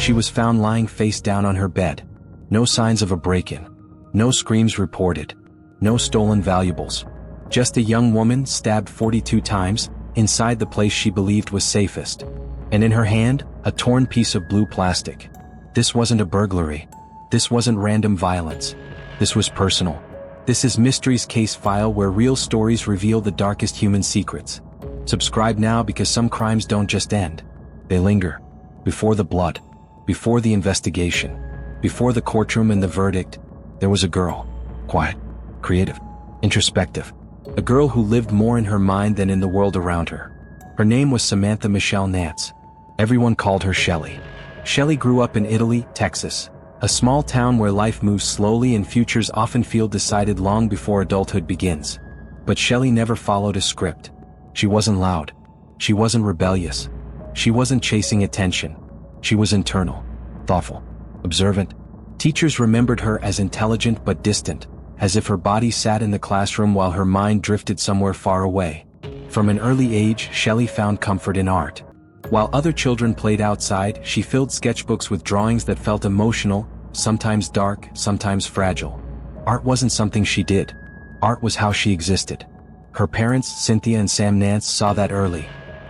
She was found lying face down on her bed. No signs of a break-in. No screams reported. No stolen valuables. Just a young woman stabbed 42 times, inside the place she believed was safest. And in her hand, a torn piece of blue plastic. This wasn't a burglary. This wasn't random violence. This was personal. This is Mysteries Case File, where real stories reveal the darkest human secrets. Subscribe now, because some crimes don't just end. They linger. Before the blood. Before the investigation. Before the courtroom and the verdict, there was a girl. Quiet. Creative. Introspective. A girl who lived more in her mind than in the world around her. Her name was Samantha Michelle Nance. Everyone called her Shelley. Shelley grew up in Italy, Texas, a small town where life moves slowly and futures often feel decided long before adulthood begins. But Shelley never followed a script. She wasn't loud. She wasn't rebellious. She wasn't chasing attention. She was internal, thoughtful, observant. Teachers remembered her as intelligent but distant, as if her body sat in the classroom while her mind drifted somewhere far away. From an early age, Shelley found comfort in art. While other children played outside, she filled sketchbooks with drawings that felt emotional, sometimes dark, sometimes fragile. Art wasn't something she did. Art was how she existed. Her parents, Cynthia and Sam Nance, saw that early.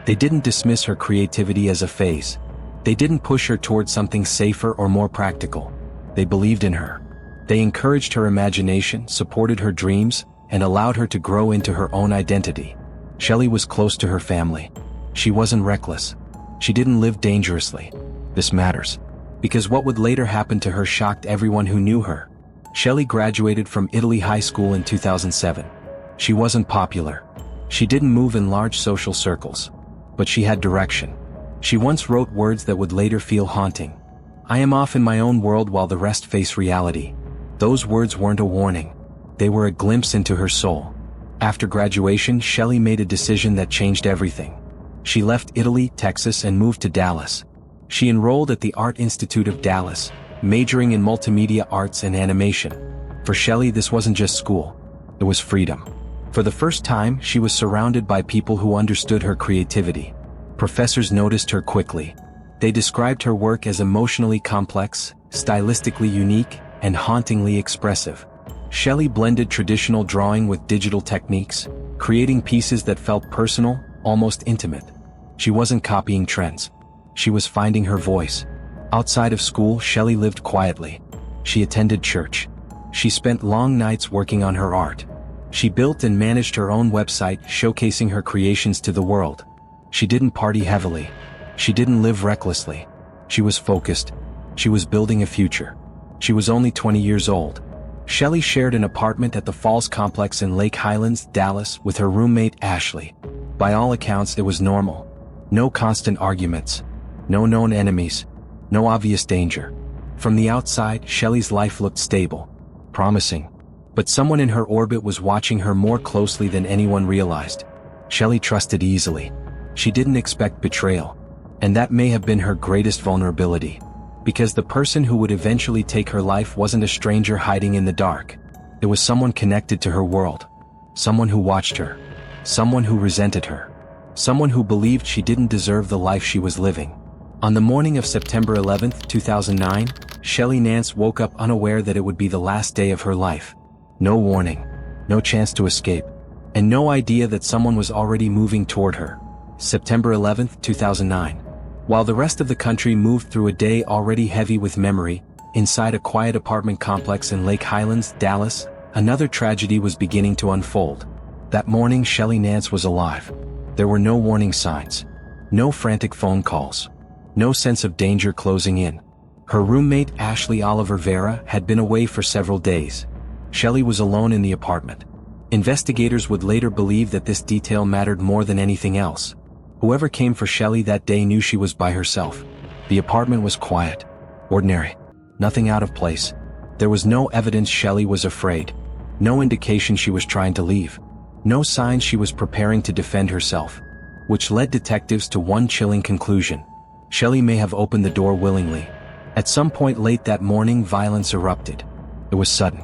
They didn't dismiss her creativity as a phase. They didn't push her towards something safer or more practical. They believed in her. They encouraged her imagination, supported her dreams, and allowed her to grow into her own identity. Shelley was close to her family. She wasn't reckless. She didn't live dangerously. This matters, because what would later happen to her shocked everyone who knew her. Shelley graduated from Italy High School in 2007. She wasn't popular. She didn't move in large social circles. But she had direction. She once wrote words that would later feel haunting. "I am off in my own world while the rest face reality." Those words weren't a warning. They were a glimpse into her soul. After graduation, Shelley made a decision that changed everything. She left Italy, Texas, and moved to Dallas. She enrolled at the Art Institute of Dallas, majoring in multimedia arts and animation. For Shelley, this wasn't just school. It was freedom. For the first time, she was surrounded by people who understood her creativity. Professors noticed her quickly. They described her work as emotionally complex, stylistically unique, and hauntingly expressive. Shelley blended traditional drawing with digital techniques, creating pieces that felt personal, almost intimate. She wasn't copying trends. She was finding her voice. Outside of school, Shelley lived quietly. She attended church. She spent long nights working on her art. She built and managed her own website, showcasing her creations to the world. She didn't party heavily. She didn't live recklessly. She was focused. She was building a future. She was only 20 years old. Shelley shared an apartment at the Falls Complex in Lake Highlands, Dallas, with her roommate Ashley. By all accounts, it was normal. No constant arguments. No known enemies. No obvious danger. From the outside, Shelley's life looked stable. Promising. But someone in her orbit was watching her more closely than anyone realized. Shelley trusted easily. She didn't expect betrayal. And that may have been her greatest vulnerability. Because the person who would eventually take her life wasn't a stranger hiding in the dark. It was someone connected to her world. Someone who watched her. Someone who resented her. Someone who believed she didn't deserve the life she was living. On the morning of September 11, 2009, Shelley Nance woke up unaware that it would be the last day of her life. No warning. No chance to escape. And no idea that someone was already moving toward her. September 11, 2009. While the rest of the country moved through a day already heavy with memory, inside a quiet apartment complex in Lake Highlands, Dallas, another tragedy was beginning to unfold. That morning, Shelley Nance was alive. There were no warning signs. No frantic phone calls. No sense of danger closing in. Her roommate, Ashley Oliver Vera, had been away for several days. Shelley was alone in the apartment. Investigators would later believe that this detail mattered more than anything else. Whoever came for Shelley that day knew she was by herself. The apartment was quiet. Ordinary. Nothing out of place. There was no evidence Shelley was afraid. No indication she was trying to leave. No signs she was preparing to defend herself. Which led detectives to one chilling conclusion. Shelley may have opened the door willingly. At some point late that morning, violence erupted. It was sudden.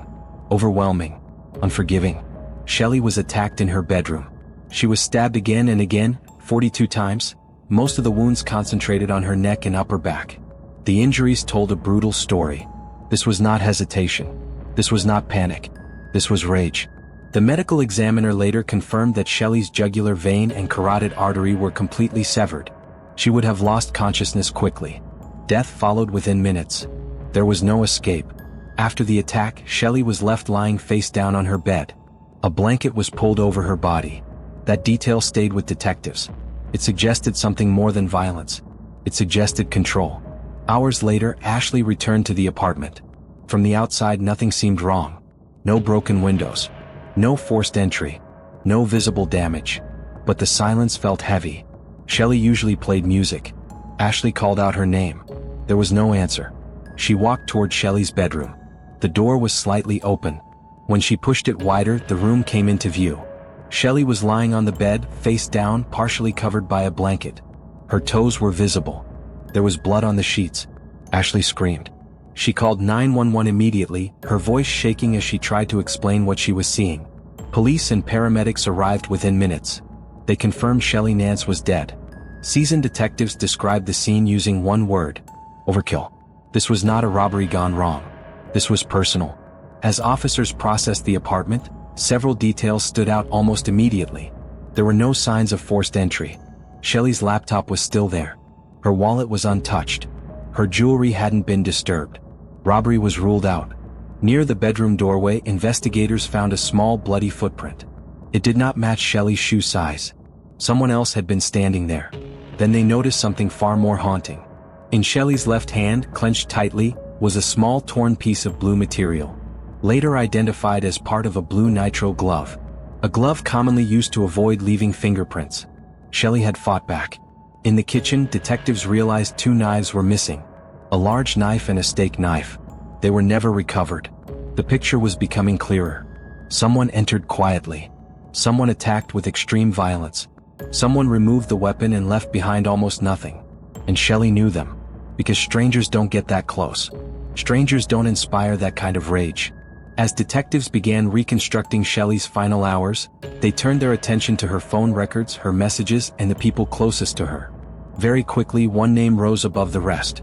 Overwhelming. Unforgiving. Shelley was attacked in her bedroom. She was stabbed again and again, 42 times, most of the wounds concentrated on her neck and upper back. The injuries told a brutal story. This was not hesitation. This was not panic. This was rage. The medical examiner later confirmed that Shelley's jugular vein and carotid artery were completely severed. She would have lost consciousness quickly. Death followed within minutes. There was no escape. After the attack, Shelley was left lying face down on her bed. A blanket was pulled over her body. That detail stayed with detectives. It suggested something more than violence. It suggested control. Hours later, Ashley returned to the apartment. From the outside, nothing seemed wrong. No broken windows. No forced entry. No visible damage. But the silence felt heavy. Shelley usually played music. Ashley called out her name. There was no answer. She walked toward Shelley's bedroom. The door was slightly open. When she pushed it wider, the room came into view. Shelley was lying on the bed, face down, partially covered by a blanket. Her toes were visible. There was blood on the sheets. Ashley screamed. She called 911 immediately, her voice shaking as she tried to explain what she was seeing. Police and paramedics arrived within minutes. They confirmed Shelley Nance was dead. Seasoned detectives described the scene using one word: overkill. This was not a robbery gone wrong. This was personal. As officers processed the apartment, several details stood out almost immediately. There were no signs of forced entry. Shelley's laptop was still there. Her wallet was untouched. Her jewelry hadn't been disturbed. Robbery was ruled out. Near the bedroom doorway, investigators found a small bloody footprint. It did not match Shelley's shoe size. Someone else had been standing there. Then they noticed something far more haunting. In Shelley's left hand, clenched tightly, was a small torn piece of blue material, later identified as part of a blue nitrile glove. A glove commonly used to avoid leaving fingerprints. Shelley had fought back. In the kitchen, detectives realized 2 knives were missing. A large knife and a steak knife. They were never recovered. The picture was becoming clearer. Someone entered quietly. Someone attacked with extreme violence. Someone removed the weapon and left behind almost nothing. And Shelley knew them. Because strangers don't get that close. Strangers don't inspire that kind of rage. As detectives began reconstructing Shelley's final hours, they turned their attention to her phone records, her messages, and the people closest to her. Very quickly, one name rose above the rest.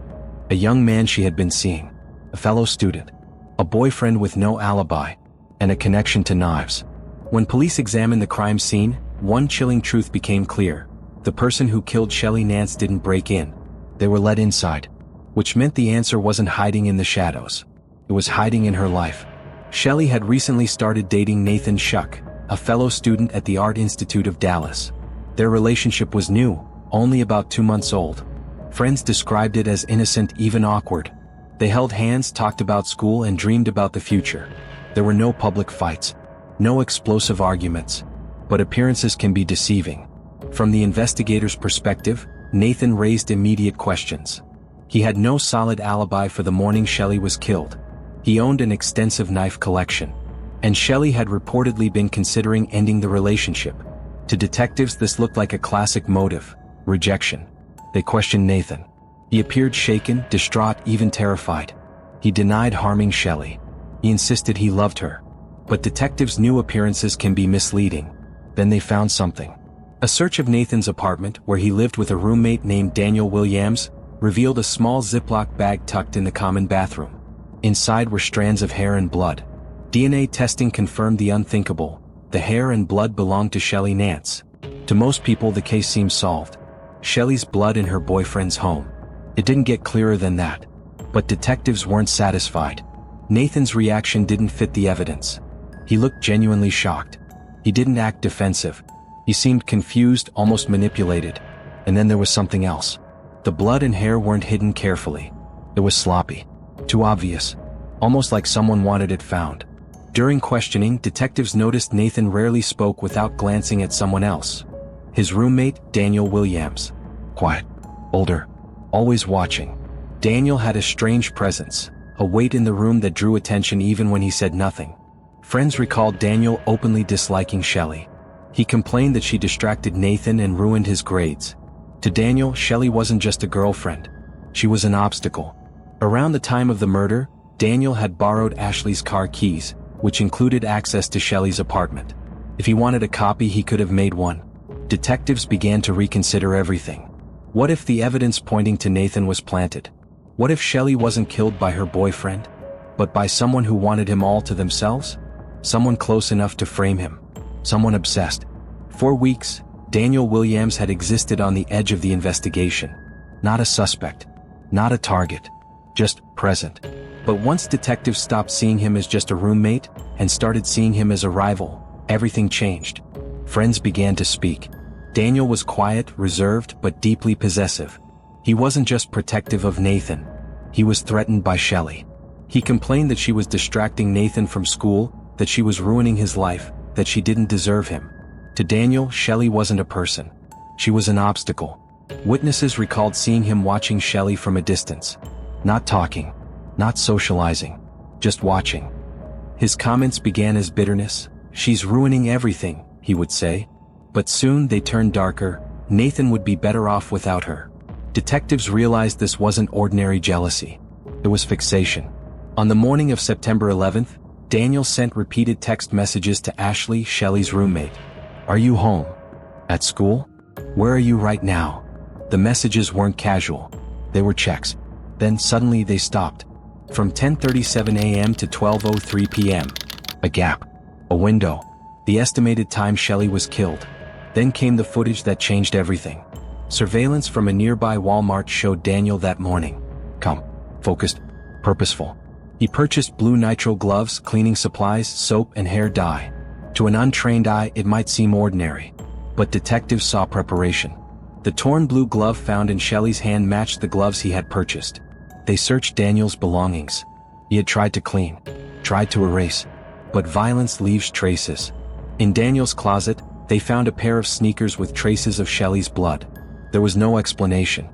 A young man she had been seeing. A fellow student. A boyfriend with no alibi. And a connection to knives. When police examined the crime scene, one chilling truth became clear. The person who killed Shelley Nance didn't break in. They were let inside. Which meant the answer wasn't hiding in the shadows. It was hiding in her life. Shelley had recently started dating Nathan Shuck, a fellow student at the Art Institute of Dallas. Their relationship was new, only about 2 months old. Friends described it as innocent, even awkward. They held hands, talked about school, and dreamed about the future. There were no public fights. No explosive arguments. But appearances can be deceiving. From the investigator's perspective, Nathan raised immediate questions. He had no solid alibi for the morning Shelley was killed. He owned an extensive knife collection. And Shelley had reportedly been considering ending the relationship. To detectives, this looked like a classic motive: rejection. They questioned Nathan. He appeared shaken, distraught, even terrified. He denied harming Shelley. He insisted he loved her. But detectives knew appearances can be misleading. Then they found something. A search of Nathan's apartment, where he lived with a roommate named Daniel Williams, revealed a small Ziploc bag tucked in the common bathroom. Inside were strands of hair and blood. DNA testing confirmed the unthinkable. The hair and blood belonged to Shelley Nance. To most people, the case seemed solved. Shelley's blood in her boyfriend's home. It didn't get clearer than that. But detectives weren't satisfied. Nathan's reaction didn't fit the evidence. He looked genuinely shocked. He didn't act defensive. He seemed confused, almost manipulated. And then there was something else. The blood and hair weren't hidden carefully. It was sloppy. Too obvious. Almost like someone wanted it found. During questioning, detectives noticed Nathan rarely spoke without glancing at someone else. His roommate, Daniel Williams. Quiet. Older. Always watching. Daniel had a strange presence, a weight in the room that drew attention even when he said nothing. Friends recalled Daniel openly disliking Shelley. He complained that she distracted Nathan and ruined his grades. To Daniel, Shelley wasn't just a girlfriend. She was an obstacle. Around the time of the murder, Daniel had borrowed Ashley's car keys, which included access to Shelley's apartment. If he wanted a copy, he could have made one. Detectives began to reconsider everything. What if the evidence pointing to Nathan was planted? What if Shelley wasn't killed by her boyfriend, but by someone who wanted him all to themselves? Someone close enough to frame him. Someone obsessed. For weeks, Daniel Williams had existed on the edge of the investigation. Not a suspect. Not a target. Just present. But once detectives stopped seeing him as just a roommate and started seeing him as a rival, everything changed. Friends began to speak. Daniel was quiet, reserved, but deeply possessive. He wasn't just protective of Nathan. He was threatened by Shelley. He complained that she was distracting Nathan from school, that she was ruining his life, that she didn't deserve him. To Daniel, Shelley wasn't a person. She was an obstacle. Witnesses recalled seeing him watching Shelley from a distance. Not talking. Not socializing. Just watching. His comments began as bitterness. "She's ruining everything," he would say. But soon they turned darker. Nathan would be better off without her. Detectives realized this wasn't ordinary jealousy. It was fixation. On the morning of September 11th, Daniel sent repeated text messages to Ashley, Shelley's roommate. "Are you home? At school? Where are you right now?" The messages weren't casual. They were checks. Then suddenly they stopped. From 10:37 a.m. to 12:03 p.m. A gap. A window. The estimated time Shelley was killed. Then came the footage that changed everything. Surveillance from a nearby Walmart showed Daniel that morning. Calm, focused, purposeful. He purchased blue nitrile gloves, cleaning supplies, soap, and hair dye. To an untrained eye, it might seem ordinary. But detectives saw preparation. The torn blue glove found in Shelley's hand matched the gloves he had purchased. They searched Daniel's belongings. He had tried to clean, tried to erase. But violence leaves traces. In Daniel's closet, they found a pair of sneakers with traces of Shelley's blood. There was no explanation.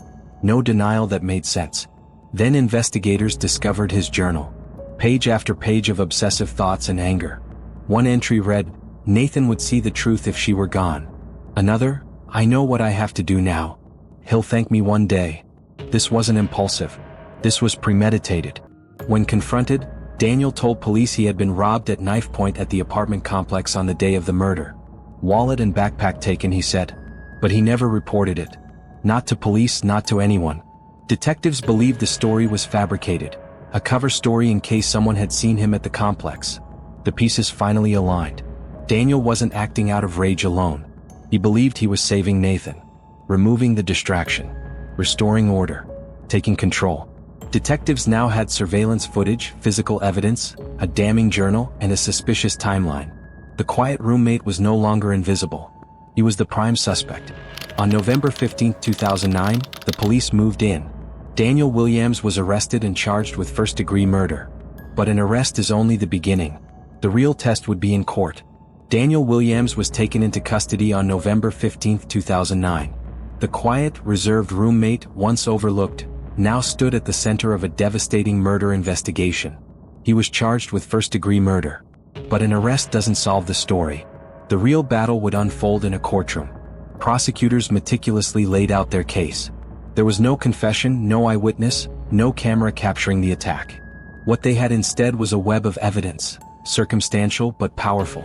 No denial that made sense. Then investigators discovered his journal. Page after page of obsessive thoughts and anger. One entry read, "Nathan would see the truth if she were gone." Another, "I know what I have to do now. He'll thank me one day." This wasn't impulsive. This was premeditated. When confronted, Daniel told police he had been robbed at knife point at the apartment complex on the day of the murder. Wallet and backpack taken, he said. But he never reported it. Not to police, not to anyone. Detectives believed the story was fabricated. A cover story in case someone had seen him at the complex. The pieces finally aligned. Daniel wasn't acting out of rage alone. He believed he was saving Nathan. Removing the distraction. Restoring order. Taking control. Detectives now had surveillance footage, physical evidence, a damning journal, and a suspicious timeline. The quiet roommate was no longer invisible. He was the prime suspect. On November 15, 2009, the police moved in. Daniel Williams was arrested and charged with first-degree murder. But an arrest is only the beginning. The real test would be in court. Daniel Williams was taken into custody on November 15, 2009. The quiet, reserved roommate, once overlooked, now stood at the center of a devastating murder investigation. He was charged with first-degree murder. But an arrest doesn't solve the story. The real battle would unfold in a courtroom. Prosecutors meticulously laid out their case. There was no confession, no eyewitness, no camera capturing the attack. What they had instead was a web of evidence, circumstantial but powerful.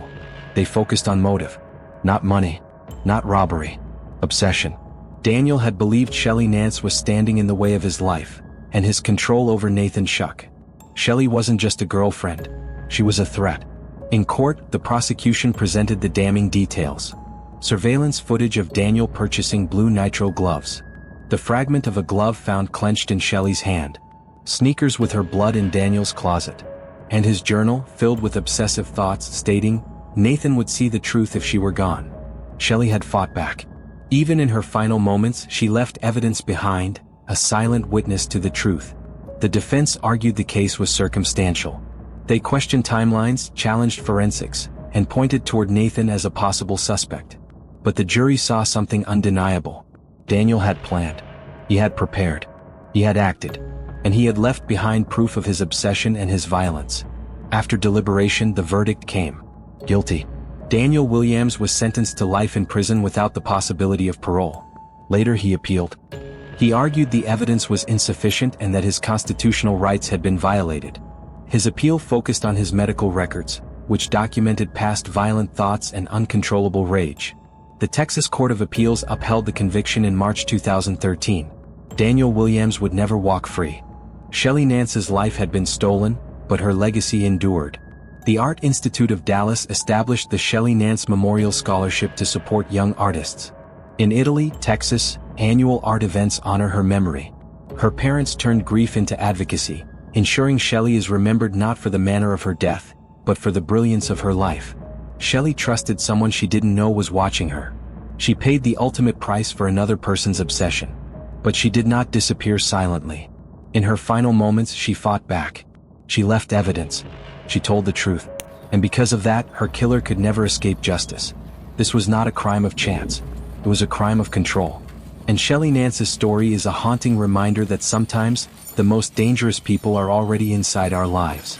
They focused on motive. Not money. Not robbery. Obsession. Daniel had believed Shelley Nance was standing in the way of his life, and his control over Nathan Shuck. Shelley wasn't just a girlfriend. She was a threat. In court, the prosecution presented the damning details. Surveillance footage of Daniel purchasing blue nitrile gloves. The fragment of a glove found clenched in Shelley's hand. Sneakers with her blood in Daniel's closet. And his journal, filled with obsessive thoughts, stating, "Nathan would see the truth if she were gone." Shelley had fought back. Even in her final moments, she left evidence behind, a silent witness to the truth. The defense argued the case was circumstantial. They questioned timelines, challenged forensics, and pointed toward Nathan as a possible suspect. But the jury saw something undeniable. Daniel had planned. He had prepared. He had acted. And he had left behind proof of his obsession and his violence. After deliberation, the verdict came. Guilty. Daniel Williams was sentenced to life in prison without the possibility of parole. Later he appealed. He argued the evidence was insufficient and that his constitutional rights had been violated. His appeal focused on his medical records, which documented past violent thoughts and uncontrollable rage. The Texas Court of Appeals upheld the conviction in March 2013. Daniel Williams would never walk free. Shelley Nance's life had been stolen, but her legacy endured. The Art Institute of Dallas established the Shelley Nance Memorial Scholarship to support young artists. In Italy, Texas, annual art events honor her memory. Her parents turned grief into advocacy, ensuring Shelley is remembered not for the manner of her death, but for the brilliance of her life. Shelley trusted someone she didn't know was watching her. She paid the ultimate price for another person's obsession. But she did not disappear silently. In her final moments, she fought back. She left evidence. She told the truth. And because of that, her killer could never escape justice. This was not a crime of chance. It was a crime of control. And Shelley Nance's story is a haunting reminder that sometimes, the most dangerous people are already inside our lives.